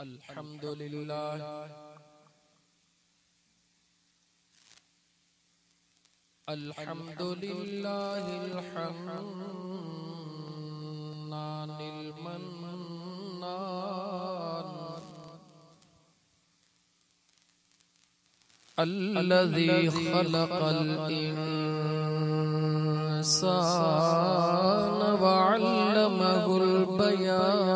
अल्हम्दुलिल्लाह अल्हम्दुलिल्लाहिल हन्नानिल मन्नान अल्लज़ी खलक़ल इंसान व अल्लमहुल बयान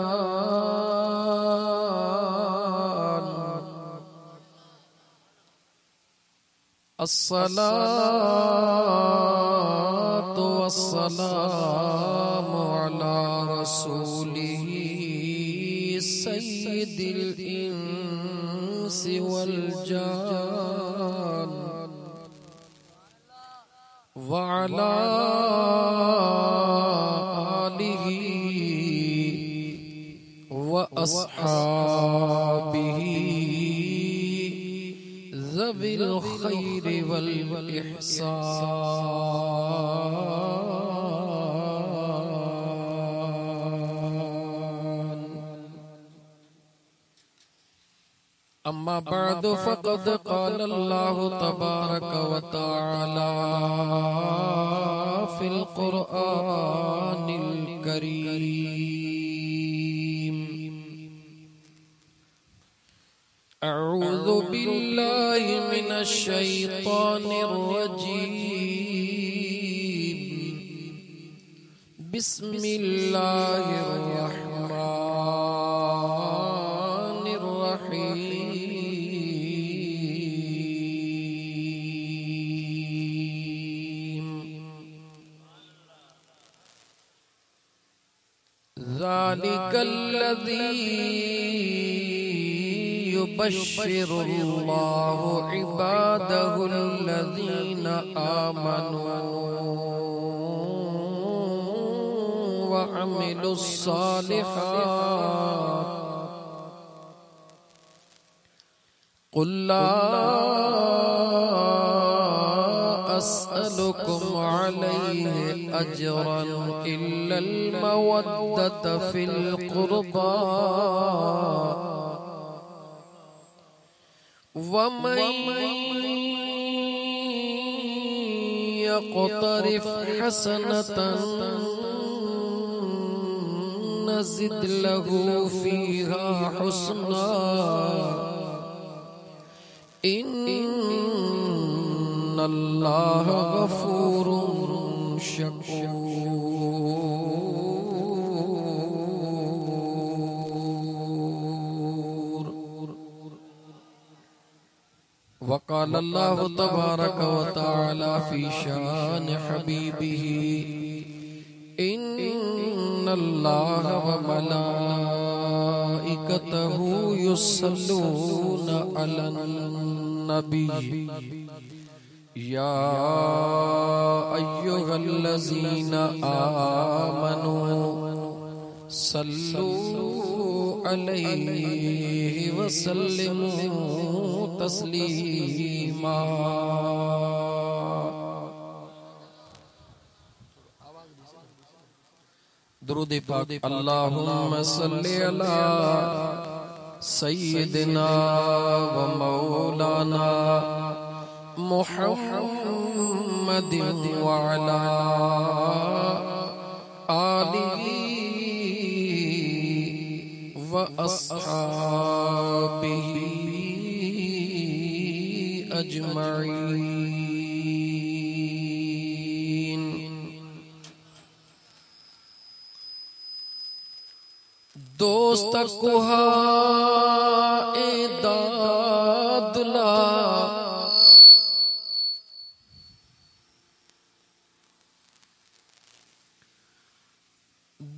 अस्सलातु वस्सलामु अला रसूलिही सय्यिदिल इंसि वल जान व अला आलिही व अस्हाबिही ज़विल खैरि वल इहसान अम्मा बअदु फ़क़द क़ाल अल्लाहु तबारक व तआला फ़िल क़ुरआनिल करीम अऊज़ु बिल्लाहि मिनश शैतानिर रजीम बिस्मिल्लाहिर रहमानिर रहीम ज़ालिकल्लज़ी युबश्शिरुल्लाहु इबादहुल्लज़ीना आमनू व अमिलुस्सालिहात क़ुल ला अस्अलुकुम अलैहि अजरन इल्लल मवद्दत फिल क़ुर्बा वमन यक़तरिफ हसनतन नज़िद लहू फ़ीहा हुस्ना इन्नल्लाह गफ़ूरुन शकूर वक़ाल अल्लाहु तबारक व तआला फ़ी शान हबीबिही इन्नल्लाह व मलाइकतहु युसल्लूना अलन नबी या अय्युहल्लज़ीना आमनू सल्लू अलैहि वसल्लिमू तस्लीमा दुरूद पाक अल्लाहुम्मा सल्लि अला सय्यिदिना व मौलाना मुहम्मदिन व अला आलिही व अस्हाबिही अजमईन दोस्त कुहाए दादुला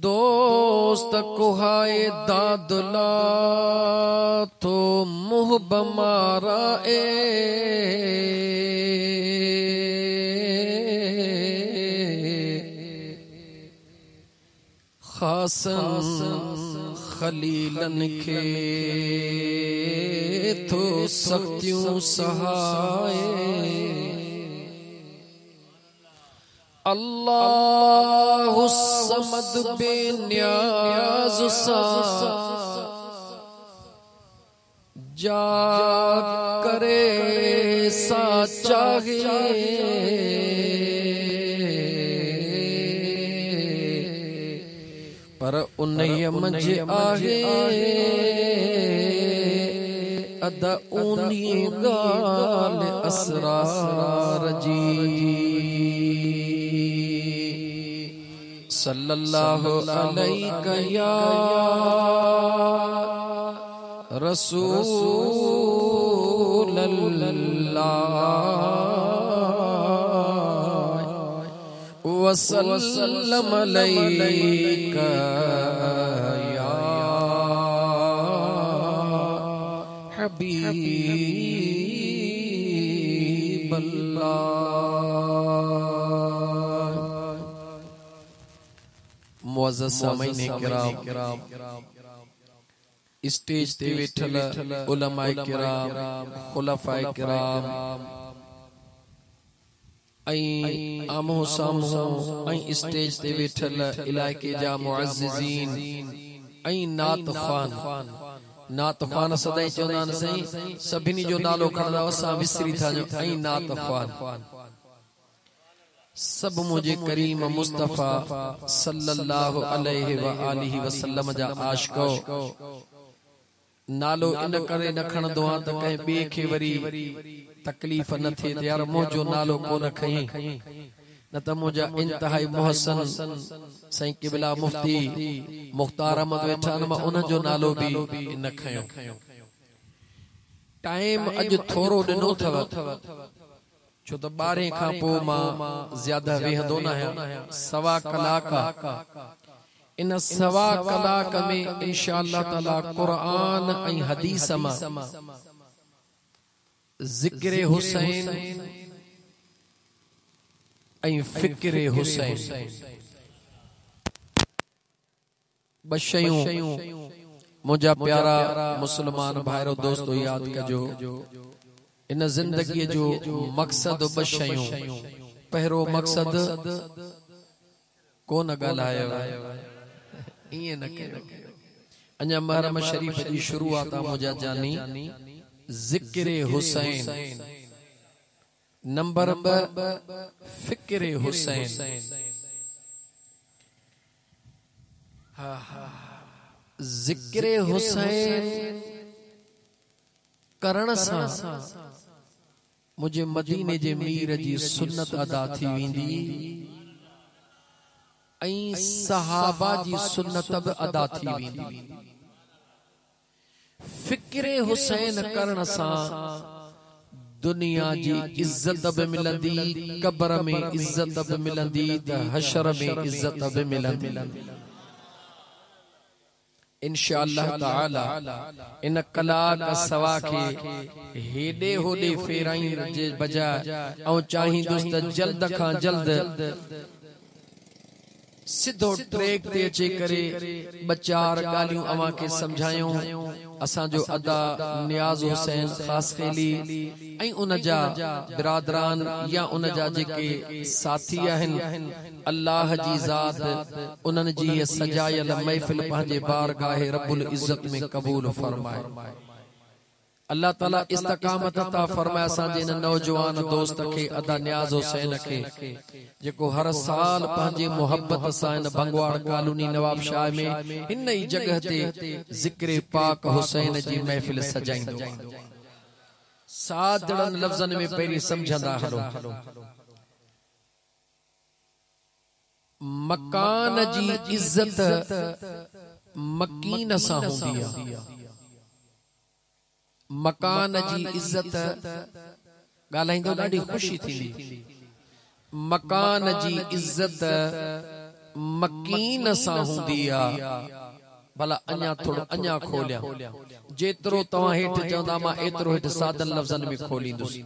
दोस्त कुहाए दादुला तो मुँह बमारा खासन खलीलन के तो सख्तियों सहाए अल्लाहु समद बेनियाज़ सा जा करे सा चाहे पर उन्हें मंझ आहे अदा उन्हीं गाल असरार जी सल्लल्लाहु अलैहि या रसूल अल्लाह वसल्लम अलैका या हबीब अल्लाह। मुअज़्ज़ज़ सामीन किराम, स्टेज ते वेठल उलमाए किराम, खुलफाए किराम, आमो सामो स्टेज ते वेठल इलाके जा मुअज़्ज़िज़ीन नात ख़्वान सदाई चवंदा आहिनि साईं सभिनी जो नालो खणंदा असां विसरी था नात ख़्वान सब मुझे करीम मुस्तफा सल्लल्लाहु अलैहि व आलिहि वसल्लम जा आशिको नालो इन करे न खणंदो आ त कंहिं ॿिए खे वरी तकलीफ़ न थिए त यार मुंहिंजो नालो कोन खई न त मुंहिंजा इंतहाई मुहसन साईं क़िबला मुफ्ती मुख्तार अहमद वेठा आहिनि मां उन्हनि जो नालो बि न खयो। टाइम अॼु थोरो ॾिनो अथव छो त 12 खां पोइ मां ज़्यादा वेहंदो न आहियां, सवा कलाक इन सवा कलाक में इंशाअल्लाह ताला क़ुरान ऐं हदीस मां ज़िक्र हुसैन ऐं फ़िक्र हुसैन ॿ शयूं मुंहिंजा प्यारा मुस्लमान भाइरो दोस्तो याद कजो। इन जिंदगी जो मकसद 2 शयूं, पहिरो मकसद कोन ॻाल्हायो इएं न कयो अञा महरम शरीफ जी शुरूआत आहे मुंहिंजा जानी ज़िक्र हुसैन। नंबर 2 फ़िक्र हुसैन। ज़िक्र हुसैन करण सां मुझे मदीने जे मीर जी सुन्नत अदा थी वेंदी ऐं सहाबा जी सुन्नत बि अदा थी वेंदी। फ़िक्र हुसैन करण सां दुनिया जी इज्जत बि मिलंदी, कब्र में इज्जत बि मिलंदी त हशर में इज्जत बि मिलंदी इंशाअल्लाह ताला। इन कलाक सवा के हेडे होडे फेराइन जे बजाय ऐं चाहींदुसि त जल्द खां जल्द सिधो ट्रैक ते अचे करे 2-4 ॻाल्हियूं अवां खे समझायूं। असांजो अदा नियाज़ हुसैन ख़ास खेली ऐं उन जा बिरादरान या उन जा जेके साथी आहिनि अल्लाह जी ज़ात उन्हनि जी सजायल महफ़िल पंहिंजे बारगाह रब्बुल इज़्ज़त में क़बूल फरमाए। अल्लाह ताला इस्तकामत अता फरमाए असांजे इन नौजवान दोस्त खे अदा नियाज़ हुसैन खे जेको हर साल पंहिंजे मोहब्बत सां इन भंगवाड़ कॉलोनी नवाब शाह में इन ई जगह ते ज़िक्र पाक हुसैन जी महफ़िल सजाईंदो। सादड़न लफ़्ज़न में पहिरीं समझंदा हलो। मकान जी इज्जत मकीन सां हूंदी आहे। मकान जी इज्जत ॻाल्हाईंदो ॾाढी ख़ुशी थींदी। मकान जी इज्जत मकीन सां हूंदी आहे। भला अञा थोड़ो अञा खोलिया जेतिरो तव्हां हेठि चवंदा मां एतिरो हेठि सादन लफ़्ज़न में खोलींदुसि।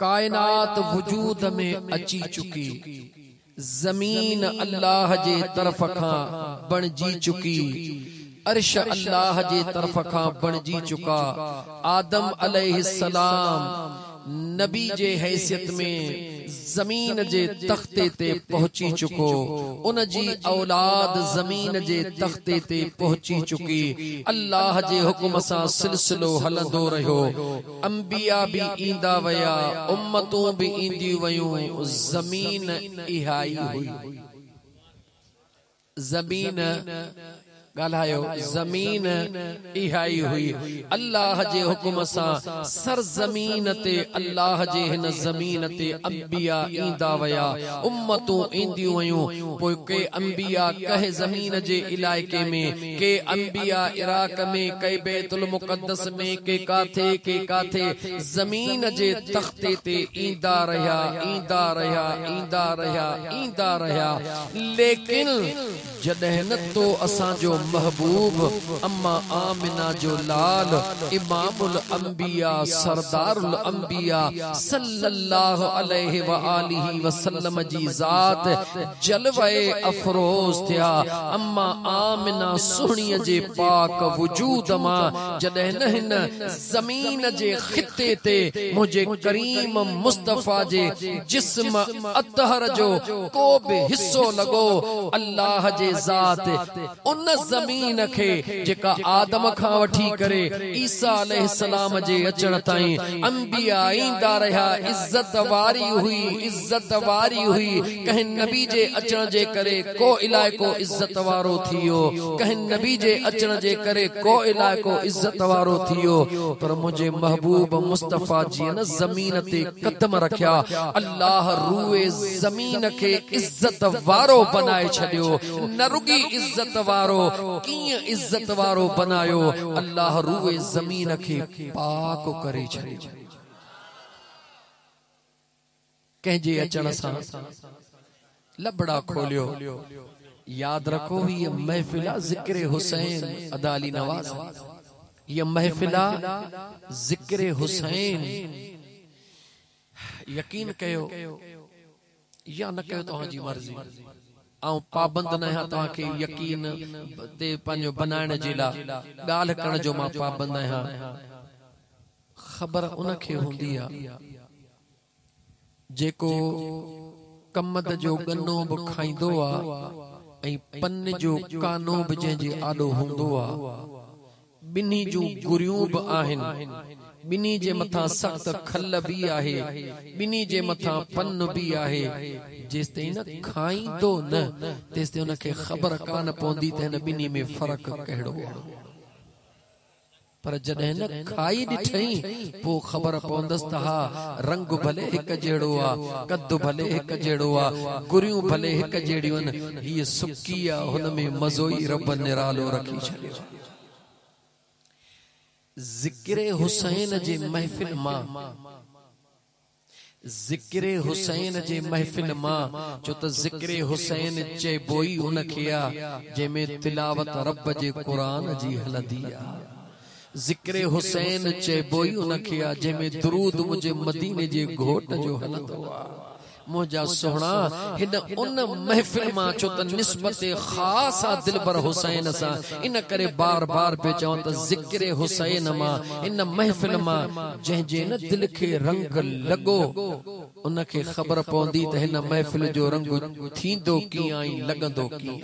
कायनात वजूद में अची चुकी, ज़मीन अल्लाह जे तरफ़ खां बणजी चुकी, अर्श अल्लाह जे तरफ खां बणजी चुका। आदम अलैहिस्सलाम नबी जे हैसियत में जमीन जे तख्ते ते पहुंची चुको उन जी औलाद जमीन जे तख्ते ते पहुंची चुकी अल्लाह जे हुक्म सां सिलसिलो हलंदो रहियो अंबिया भी ईंदा वया उम्मतूं भी ईंदी वयूं जमीन इहाई हुई जमीन गालायो जमीन इहाई हुई अल्लाह जे हुक्म सां सरजमीन ते अल्लाह जे हिन जमीन ते अंबिया ईंदा वया उम्मतूं ईंदियूं वयूं पोइ के अंबिया कहे जमीन जे इलाइके में के अंबिया इराक में के बैतुल मुक़द्दस में के काथे जमीन जे तख्ते ते ईंदा रहिया लेकिन जॾहिं न तो असांजो महबूब अम्मा आमिना जो लाल इमामुल अंबिया सरदारुल अंबिया सल्लल्लाहु अलैहि व आलिहि वसल्लम जी ज़ात जलवे अफरोज थिया अम्मा आमिना सुहणीअ जे पाक वजूद मां जॾहिं न हिन ज़मीन जे खिते ते मुझे करीम मुस्तफा जे जिस्म अतहर जो को भी हिस्सो लगो अल्लाह जे ज़ात उन जमीन खे जेका आदम खां वठी करे ईसा अलैहिस्सलाम जे अचण ताईं अंबिया ईंदा रहिया इज्जत वारी हुई कंहिं नबी जे अचण जे करे को इलाइको इज्जत वारो थियो कंहिं नबी जे अचण जे करे को इलाइको इज्जत वारो थियो पर मुझे महबूब मुस्तफा जी न जमीन ते कदम रखिया अल्लाह रूए जमीन के इज्जत वारो बनाए छडियो न रुगी इज्जत वारो कीअं इज्जत वारो बनायो अल्लाह रूए जमीन के पाक करे छडियो कंहिंजे अचण सां लबड़ा खोलियो याद रखो ये महफिल जिक्र हुसैन अदाली नवाज ये महफिल जिक्र हुसैन यकीन कयो या न कयो तव्हांजी मर्ज़ी आऊं पाबंद न आहियां तव्हांखे यकीन ते पंहिंजो बनाइण जे लाइ ॻाल्हि करण जो मां पाबंद आहियां ख़बर उनखे हूंदी आहे जेको कमद जो गन्नो बि खाईंदो आहे ऐं पन जो कानो बि जंहिंजे आॾो हूंदो आहे ॿिन्ही जूं गुरियूं बि आहिनि ॿिन्ही जे मथां सख़्त खल बि आहे ॿिन्ही जे मथां पन बि आहे जेसि ताईं न खाईंदो न तेसि ताईं उनखे ख़बर कान पवंदी त हिन ॿिन्ही में फ़र्क़ु कहिड़ो आहे पर जॾहिं न खाई ॾिठई पोइ ख़बर पवंदसि त हा रंग भले हिकु जहिड़ो आहे कद भले हिकु जहिड़ो आहे गुरियूं भले हिकु जहिड़ियूं आहिनि हीअ सुकी आहे हुन में मज़ो ई रब निरालो रखी छॾियो ज़िक्र हुसैन जे महफिल मां ज़िक्र हुसैन जे महफिल मां छो त ज़िक्र हुसैन चइबो ई उनखे आहे जंहिंमें तिलावत रब जे क़ुरान जी हलंदी आहे ज़िक्र हुसैन चइबो ई उनखे आहे जंहिंमें दुरूद मुंहिंजे मदीने जे घोट जो हलंदो आहे मुझा सोहणा हिन उन महफिल मां छो त निस्बत खास आ दिलबर हुसैन सा इन करे बार बार पे चवं त ज़िक्र हुसैन मां इन महफिल मां जंहिंजे न दिल खे रंग लॻो उनखे ख़बर पवंदी त हिन महफिल जो रंग थींदो कीअं ऐं लॻंदो कीअं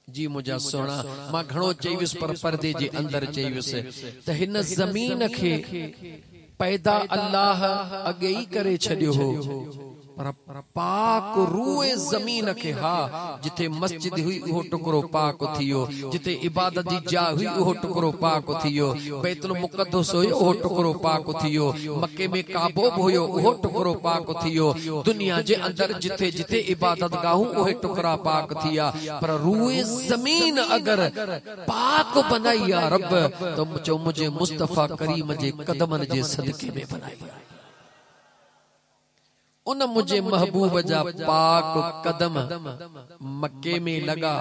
जी मुझा सोहणा मां घणो चईविस पर पर्दे जे अंदर चईविस त हिन ज़मीन खे पैदा अल्लाह अगे ही करे छडियो हो पर पाक रूए जमीन के हा जिथे मस्जिद हुई उहो टुकड़ो पाक थियो जिथे इबादत जी जाइ हुई उहो टुकड़ो पाक थियो बैतुल मुक़द्दस हुयो उहो टुकड़ो पाक थियो मक्के में काबो हुयो उहो टुकड़ो पाक थियो दुनिया जे अंदर जिथे जिथे इबादत गाहूं उहे टुकड़ा पाक थिया पर रूए जमीन अगर पाक बनाई या रब तो चो मुझे मुस्तफा करीम जे कदमन जे सदके में बनाई उन मुझे महबूब जा पाक कदम मक्के में लगा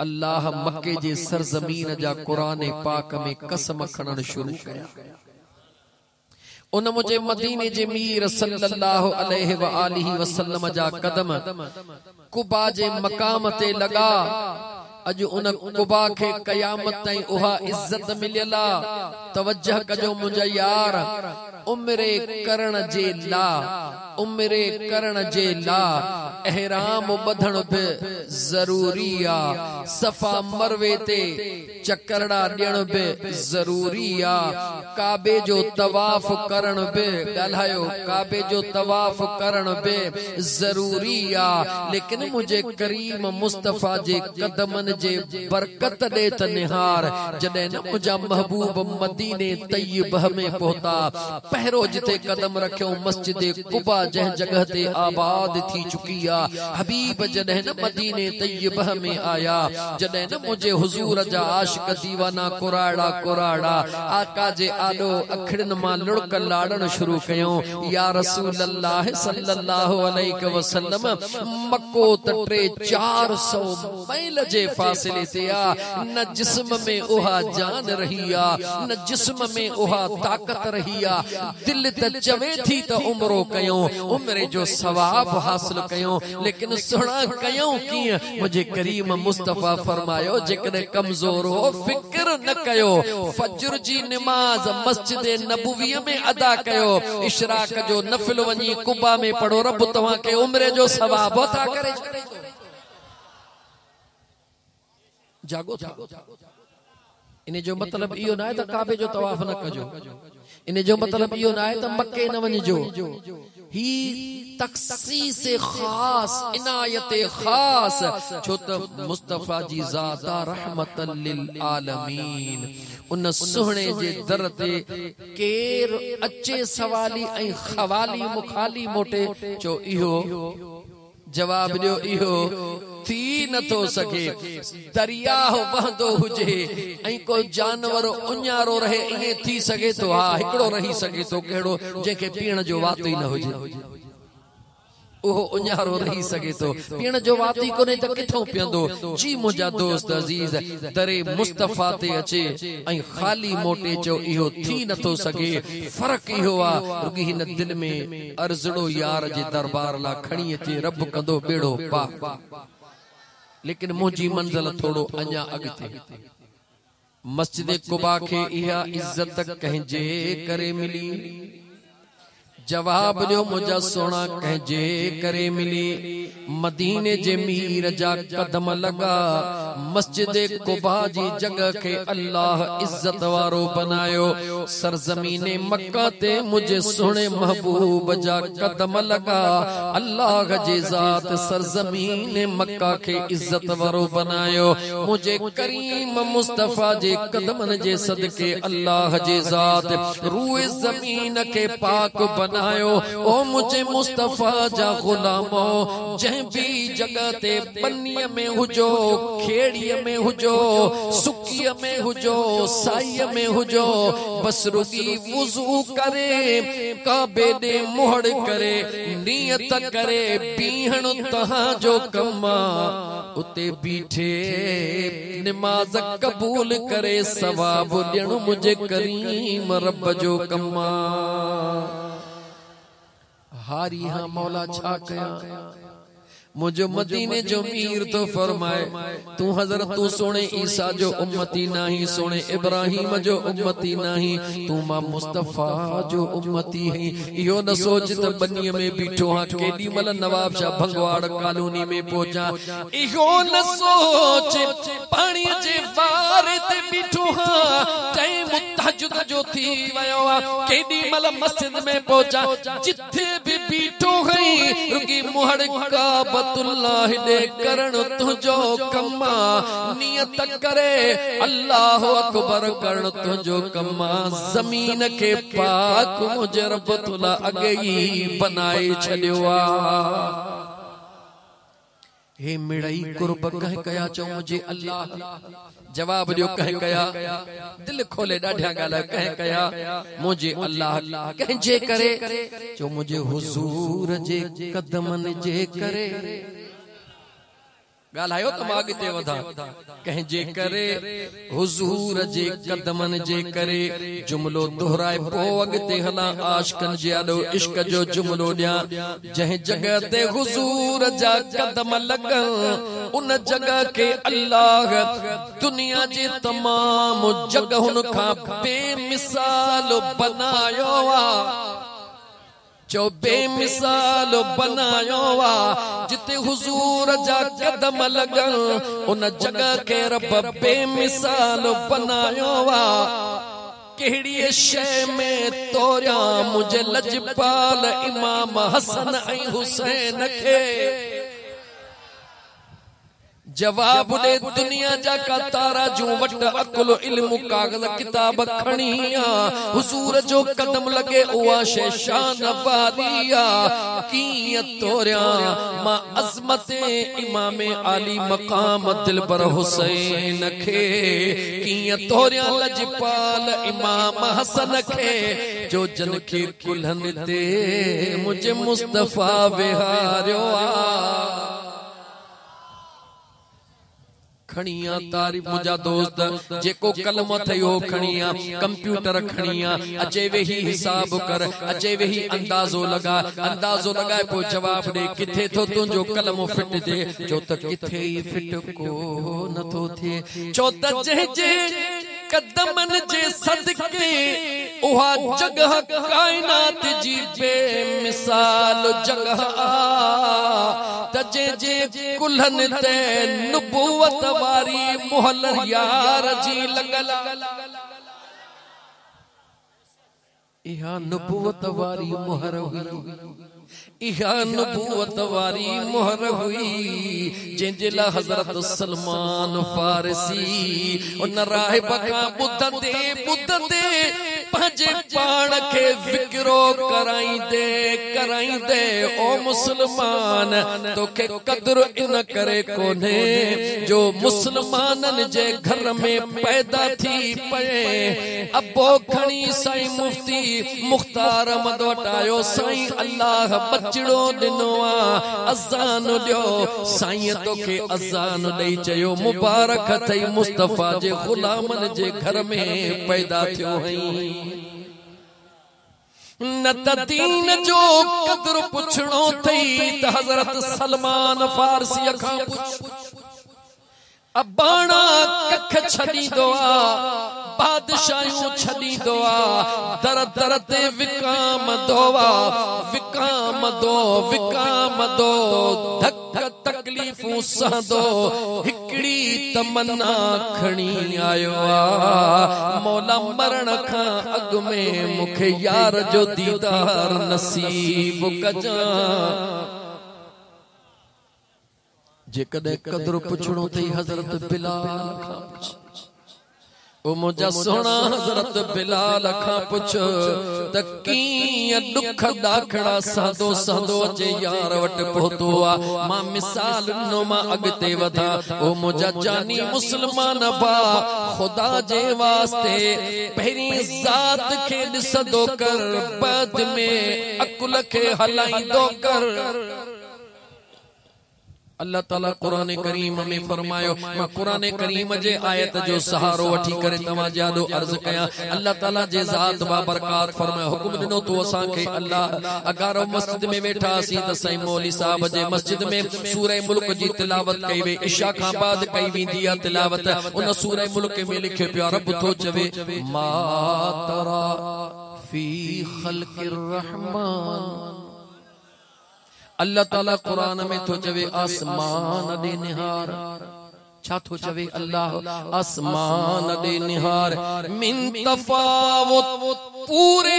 अल्लाह मक्के जे सरजमीन जा कुरान पाक में कसम खणन शुरू कया उन मुझे मदीने जे मीर सल्लल्लाहु अलैहि व आलिहि वसल्लम जा कदम कुबा जे मकाम ते लगा अज उन कुबा के कयामत ताईं उहा इज्जत मिलियला तवज्जह कजो मुझे यार उम्रे करण जे ला उम्रे करण जे ला एहराम बधण बि ज़रूरी आ सफ़ा मरवे ते चकरड़ा ॾियण बि ज़रूरी आ काबे जो तवाफ करण बि ॻाल्हायो काबे जो तवाफ करण बि ज़रूरी आ लेकिन मुझे करीम मुस्तफ़ा जे कदमन जे बरकत दे त निहार जॾहिं न मुझा महबूब मदीने तय्यबह में पहुता पहिरो जिथे कदम रखियो मस्जिद कुबा जह जगह ते आबाद थी चुकी आ हबीब जॾहिं न मदीने तय्यबह में आया जॾहिं न मुझे हुजूर जा आशिक दीवाना कुराड़ा कुराड़ा आका जे आॾो अखड़न मां लुड़क लाड़न शुरू कयो या रसूल अल्लाह सल्लल्लाहु अलैहि वसल्लम मक्को त 400 मील जे फासिले ते आ न जिस्म में उहा जान रही आ न जिस्म में उहा ताकत रही आ दिल त चवे थी त उमरो कयो उम्रे जो सवाब हासिल कयो लेकिन सुना कयो कीअं मुझे करीम मुस्तफ़ा फरमायो जेकॾहिं कमजोर हो फिक्र न कयो फजर जी नमाज मस्जिद नबवी में अदा कयो इशराक जो नफिल वनी कुबा में पढ़ो रब तव्हां के उम्रे जो सवाब अता करे जागो था इन जो मतलब इहो ना है त काबे जो तवाफ न कजो इन जो मतलब इहो ना है त मक्के न वञजो ही तखसीस खास इनायत खास छो त मुस्तफ़ा जी ज़ात रहमतन लिल आलमीन उन सुहणे जे दर ते केर अचे सवाली ऐं खवाली मुखाली मोटे चो इहो जवाब दियो इहो थी नथो सके दरिया वहंदो हुजे ऐं को जानवर उन्यारो रहे इहे थी सके तो हा हिकड़ो रही सके तो केड़ो जेके पीण जो वात ही न हुजे ओहो उन्यारो रही सके तो पीण जो वात ही कोने त किथों पियंदो जी मुंहिंजा दोस्त अजीज दरे मुस्तफ़ा ते अचे ऐं खाली मोटे चो इहो थी नथो सके फर्क इहो आ रुगी हिन दिल में अर्ज़ड़ो यार जे दरबार ला खणी अचे रब कंदो बेड़ो पाक लेकिन मुझी मंजिल थोड़ो अञा अॻिते मस्जिद कुबा खे इहा इज्जत कंहिंजे करे मिली जवाब दियो मुझा सोना कंहिंजे करे मिली मदीने जे मीर जा कदम लगा मस्जिद कुबा जी जगह के अल्लाह इज्जत वारो बनायो सरजमीने मक्का ते मुझे सोने महबूब जा कदम लगा अल्लाह जी जात सरजमीने मक्का के इज्जत वारो बनायो मुझे करीम मुस्तफ़ा जे कदमन जे सदके अल्लाह जी जात रूए जमीन के पाक बनायो ओ मुझे मुस्तफ़ा जा गुलामो जह भी जगह ते पन्नीअ में हुजो खेड़ीअ में हुजो सुकीअ में हुजो साईअ में हुजो बस रुगी वुज़ू करे काबे दे मोहड़ करे नियत करे बीहण तहां जो कमा उते बीठे नमाज कबूल करे सवाब ॾियण मुझे करीम रब जो कमा हारी हाँ मौला छा कया मुझो मदीने जो मीर तो फरमाए तू हजरत तू सोने ईसा जो उम्मती नहीं सोने इब्राहिम जो उम्मती नहीं तू मां मुस्तफ़ा जो उम्मती है यो न सोच त बनिए में बीठो हां केडी मल नवाब शाह भंगवाड़ कॉलोनी में पहुंचा यो न सोच पानी जे वार ते बीठो हां टाइम तहज्जुद जो थी वयो केडी मल मस्जिद में पहुंचा जिथे भी बीठो है रुकी मुहड़ का बतुल्लाह दे करण तुझो कमा नियत करे अल्लाह अकबर करण तुझो कमा जमीन के पाक मुझे रब तुला अगे ही बनाए छलियो आ हे मिड़ई कुर्ब कह कया चो मुझे अल्लाह जवाब दियो कह कया दिल खोले डाढिया गाला कह कया मुझे अल्लाह कह जे करे जो मुझे हुजूर जे कदमन जे करे ॻाल्हायो त मां अॻिते वधा कंहिं जे करे हुजूर जे कदमनि जे करे जुमलो दोहराए पोइ अॻिते हलां आशिकनि जे आॾो इश्क जो जुमलो ॾियां जंहिं जॻह ते हुजूर जा कदम लॻनि उन जॻह खे अल्लाह दुनिया जे तमाम जॻहुनि खां बेमिसाल बनायो आहे जो बेमिसाल बनायो आ जिते हुजूर जा कदम लगन उन जगह के रब बेमिसाल बनायो आ केड़ी शय में तोरिया मुझे लजपाल इमाम हसन ऐं हुसैन के जवाब दे दुनिया जा का तारा जो वट अकुल इल्म कागज किताब खणिया हुजूर जो कदम लगे उआ शे शान वारिया की तोरिया मां अजमत इमाम आली मकाम दिलबर हुसैन खे की तोरिया लजपाल इमाम हसन खे जो जन के कुल्हन ते मुझे मुस्तफा विहारियो आ खणिया तारीफ मुझा दोस्त जेको कलम थयो खणिया कंप्यूटर खणिया अचे वेही हिसाब कर अचे वेही अंदाजो लगाए पो जवाब दे किथे तो तुंजो कलम फिट दे जो त किथे ही फिट को नथो थे चो त जे कदमन जे सदके उहा जगह कायनात जी बेमिसाल जगह तजे जे कुल्हन ते नबूवत वारी मोहलर यार जी लगल इहा नबूवत वारी मोहर हुई इहा नबूवत वारी मोहर हुई जंहिंजे लाइ हज़रत सलमान फारसी उन राहिब खां ॿुधंदे पंहिंजे पाण खे फ़िक्रो कराईंदे ओ मुस्लमान तोखे क़दुरु इन करे कोन्हे जो मुस्लमाननि जे घर में पैदा थी पए अबो खणी साईं मुफ्ती मुख्तार अहमद वटि आयो साईं अल्लाह बचड़ो दिनो अज़ान दियो साईं तोखे अज़ान ॾेई चयो मुबारक थई मुस्तफा जे गुलामन जे घर में पैदा थियो हई न त दीन जो कदर पुछणो थई त हज़रत सलमान फारसी खां पुछ अबाणा कख छॾींदो आ बादशाहियूं छॾींदो आ दर दर ते विकामदो धक तकलीफ़ूं सहंदो हिकड़ी तमन्ना खणी आयो आ मौला मरण खां अॻु में मूंखे यार जो दीदार नसीब कजां जेकॾहिं कदर पुछणो थई हज़रत बिलाल खां पुछ ओ मुझा सोना हज़रत बिलाल खां पुछ त कीअं दुख ॾाखड़ा सहंदो जे यार वटि पहुतो आ मां मिसाल ॾिनो मां अॻिते वधा ओ मुझा जानी मुस्लमान बा खुदा जे वास्ते पहिरीं ज़ात खे ॾिसंदो कर बाद में अकुल खे हलाईंदो कर अल्लाह ताला कुरान करीम में फरमायो मां कुरान करीम जे आयत जो सहारो वठी करे तव्हां जादो अर्ज कया अल्लाह ताला जे ज़ात बा बरकात फरमायो हुक्म दिनो तो असां के अल्लाह अगारो मस्जिद में वेठा सी त सही मौली साहब जे मस्जिद में सूरह मुल्क जी तिलावत कई वे इशा खां बाद कई वेंदी आहे तिलावत उन सूरह मुल्क में लिखियो पियो रब तो चवे मा तरा फी खल्किर रहमान अल्लाह ताला कुरान में तो चवे आसमान दे निहार छा तो चवे अल्लाह आसमान दे निहार मिन तफावुत पूरे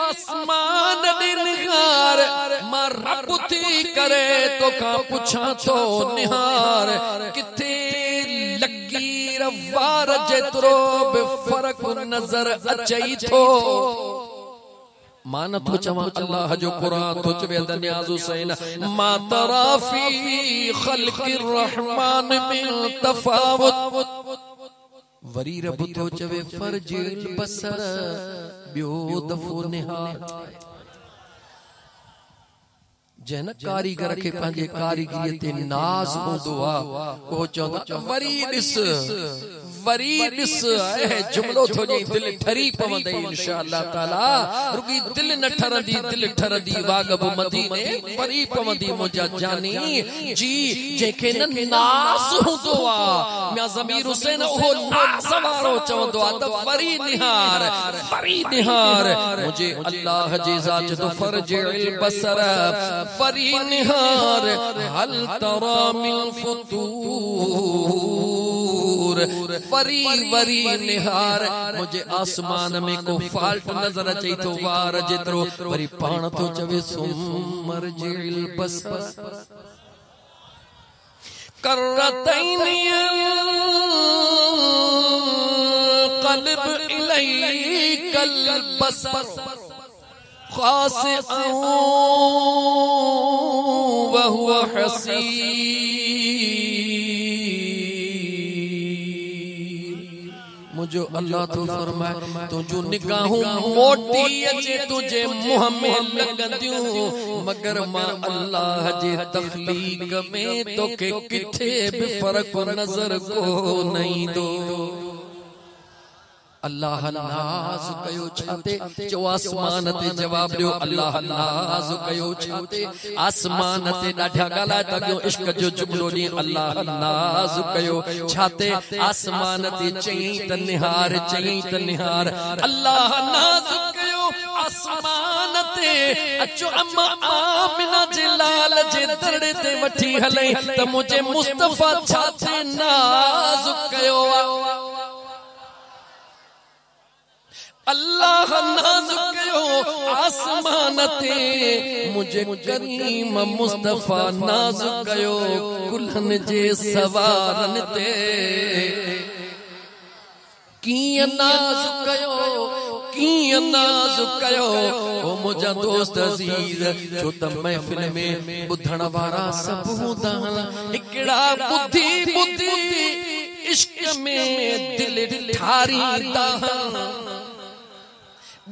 आसमान दे निहार मां रब थी करे तो का पुछा तो निहार किथे लगी रवार जेतरो बे फर्क नजर अचई थो मान तो चवा अल्लाह जो कुरान तो चवे दनियाज हुसैन मा तरा फी खल्किर रहमान मिन तफावुत वरी रब तो चवे फरजिल बसर बियो दफो निहार जैन कारीगर के पंहिंजे कारीगरी ते नाज़ हूंदो आहे उहो चवंदो वरी ॾिस आहे जुमलो थो ॾे दिल ठरी पवंदई इंशाअल्लाह ताला रुगी दिल न ठरंदी वागब मदीने वरी पवंदी मुंहिंजा जानी जी जंहिंखे न नाज़ हूंदो आहे मियां ज़मीर हुसैन उहो नाज़ वारो चवंदो आहे त वरी निहार मुझे अल्लाह जी ज़ात तो फरजिल बसर वरी निहार हल तरा मिन फतूर वरी निहार मुझे आसमान में को फाल्ट नजर अचे तो वार जेतिरो वरी पाण तो चवे सुमरजिल बसर करतैनी क़ल्ब इलैकल बसर खासिअ व हुवा हसीन मुझो अल्लाह तो फरमाए तुझो निगाहूं मोटी अचे तुझे मुंह में लगंदियूं मगर मां अल्लाह जे तखलीक में तोखे किथे भी फर्क नजर को नहीं दो अल्लाह नाज़ कयो छाते जो आसमान ते जवाब दियो अल्लाह नाज़ कयो छाते आसमान ते ॾाढा ॻाल्हाए था कयो इश्क जो जुमलो ॾी अल्लाह नाज़ कयो छाते आसमान ते चई त निहार अल्लाह नाज़ कयो आसमान ते अचो अम्मा आमिना जे लाल जे दरड़े ते वठी हले त मुझे मुस्तफा छाते नाज़ कयो अल्लाह नाज़ कयो आसमान ते मुझे करीम मुस्तफा नाज़ कयो कुल्हन जे सवारन ते कीअं नाज़ कयो ओ मुझा दोस्त अज़ीज छो त महफिल में ॿुधण वारा सब हूंदा हिकड़ा बुद्धि इश्क में दिल ठारींदा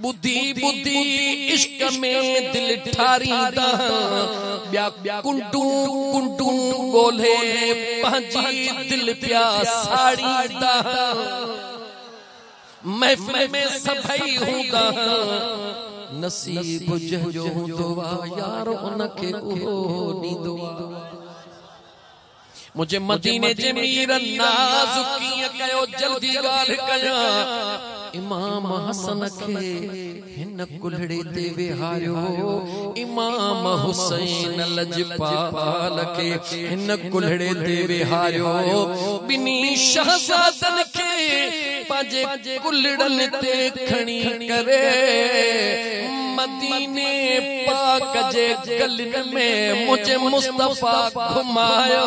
बुद्धि इश्क में दिल ठारींदा ॿिया कुंडू ॻोल्हे पंहिंजी दिल पिया साड़ींदा महफिल में सभई हूंदा नसीब जो हूंदो आहे यार उनखे उहो ॾींदो मुझे मदीने जे मीर नाज़ कीअं कयो जल्दी ॻाल्हि कयां इमाम हसन खे हिन कुल्हड़े ते विहारियो इमाम हुसैन लजपाल खे हिन कुल्हड़े ते विहारियो ॿिनी शहज़ादन खे पंहिंजे कुल्हड़न ते खणी करे मदीने पाक जे गलिन में मुझे मुस्तफा घुमायो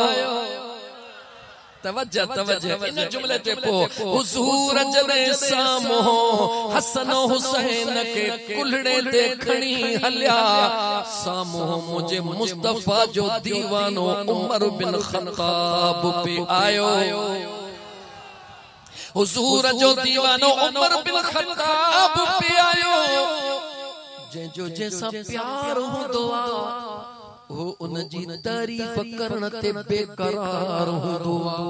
तवज्जो इन जुमले ते पो हुजूर जने सामो हसन हुसैन के कुल्हड़े ते खणी हलिया सामो मुझे मुस्तफा जो दीवानो उमर बिन खत्ताब पे आयो हुजूर जो दीवानो उमर बिन खत्ताब पे आयो जो जैसा प्यार हूंदो आहे ओ उन जी तारीफ करण ते बेकरार हूंदो आहे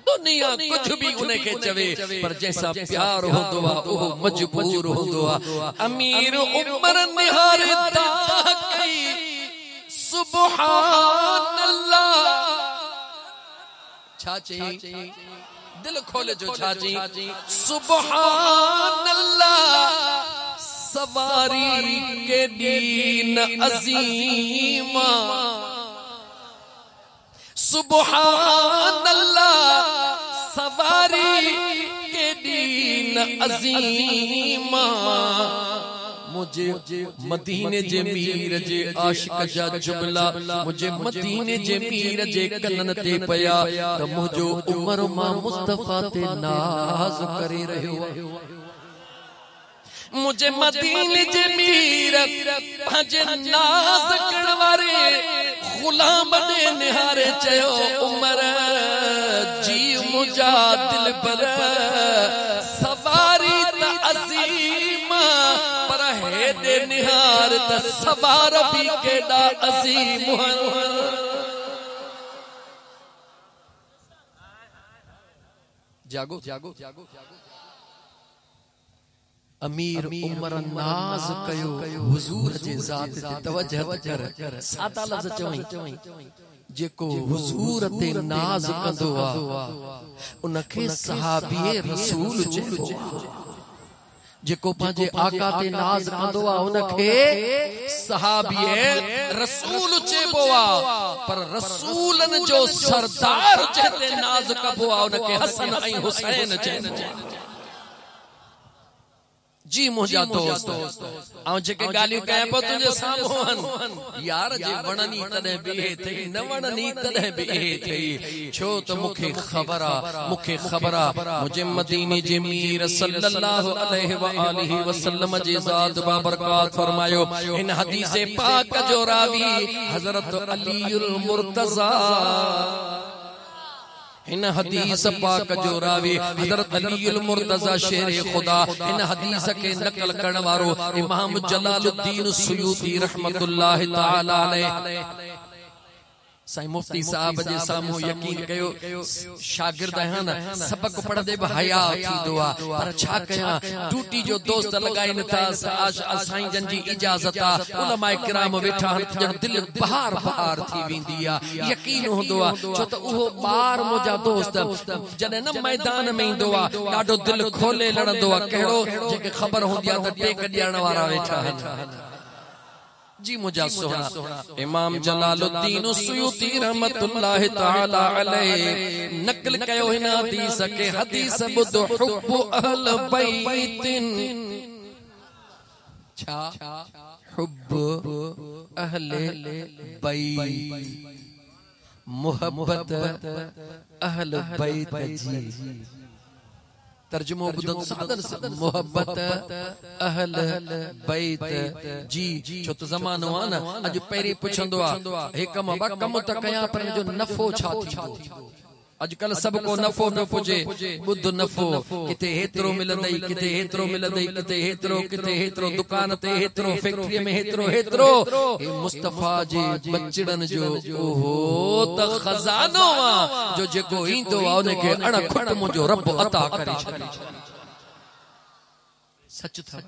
दुनिया कुछ भी उनके चवे पर जैसा प्यार हूंदो आहे ओ मजबूर हूंदो आहे अमीर उमर निहारता कई सुभान अल्लाह छा चई दिल खोले जो छा चई सुभान अल्लाह सवारी के दीन अज़ीमा सुभान अल्लाह सवारी के दीन अज़ीमा मुझे मदीने जे मीर जे आशिक जा जुमला मुझे मदीने जे मीर जे कनन ते पया त मुझो उमर मां मुस्तफा ते नाज़ करे रहियो मुझे मदीने जे मीर पंहिंजे नाज़ करण वारे गुलाम दे निहारे चयो उमर जी मुझा दिल पर सवारी त अज़ीम पर है दे निहार त सवार भी केड़ा अजीम जागो जागो जागो अमीर उमर नाज कयो हुजूर जे ज़ात ते तवज्जो कर सादा लफ्ज़ चवई जेको हुजूर ते नाज कंदो आ उनखे सहाबी रसूल चइबो जेको पांजे आका ते नाज कंदो आ उनखे सहाबी रसूल चइबो आ पर रसूलन जो सरदार जते नाज कबो आ उनखे हसन ऐं हुसैन चइबो जी मुझा दोस्त आऊं जेके गालियूं कया पो तुझे साम्हूं यार जे वणनी तदे बिहे थई न वणनी तदे बिहे थई छो तो मुखे खबरा मुझे मदीने जे मीर सल्लल्लाहु अलैहि व आलिहि वसल्लम जे ज़ात बाबरकात फरमायो इन हदीस पाक जो रावी हजरत अलीउल मुर्तज़ा इन हदीस पाक जो रावी हजरत अलीउल मुर्तज़ा शेर खुदा इन हदीस के नकल करण वारो इमाम जलालुद्दीन सुयूती रहमतुल्लाहि तआला अलैह साईं मुफ्ती साहब जे सामू यकीन कयो शागिर्द हन सबक पढ़दे ब हया थींदो आ पर छा कया ड्यूटी जो दोस्त लगाइन था साईं जन जी इजाजत आ उलमाए किराम वेठा हन जन दिल बहार बहार थी विंदी आ यकीन होंदो आ छो त उहो बार मुजा दोस्त जने न मैदान में इंदो आ ॾाढो दिल खोले लड़ंदो आ कहिड़ो जेके ख़बर होंदी आ त टेक ॾियण वारा वेठा हन जी मुझा सोना इमाम जलालुद्दीन सुयूती रहमतुल्लाहि तआला अलैह नकल कयो हिन हदीस के हदीस बुध हुब्बु अहल बैतिन छा हुब्बु अहले बैत मोहब्बत अहल बैत जी तर्जुमो बुधन सादन मोहब्बत अहल बैत जी छो त ज़मानो आ न अज पहिरीं पुछंदो आ हे कम ब कम त कया पर जो नफ़ो छा थींदो अजकल सब को नफ़ो न पुजे बुध नफ़ो किथे हेतरो मिलंदई किथे हेतरो मिलंदई किथे हेतरो दुकान ते हेतरो फैक्ट्री में हेतरो हे मुस्तफा जे बचड़न जो ओहो त खजानो आ जो जेको ईंदो आ उनखे अणखुट मुंहिंजो रब अता करे छॾे सच था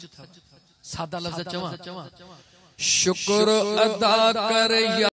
सादा लफ्ज़ चवां शुक्र अदा कर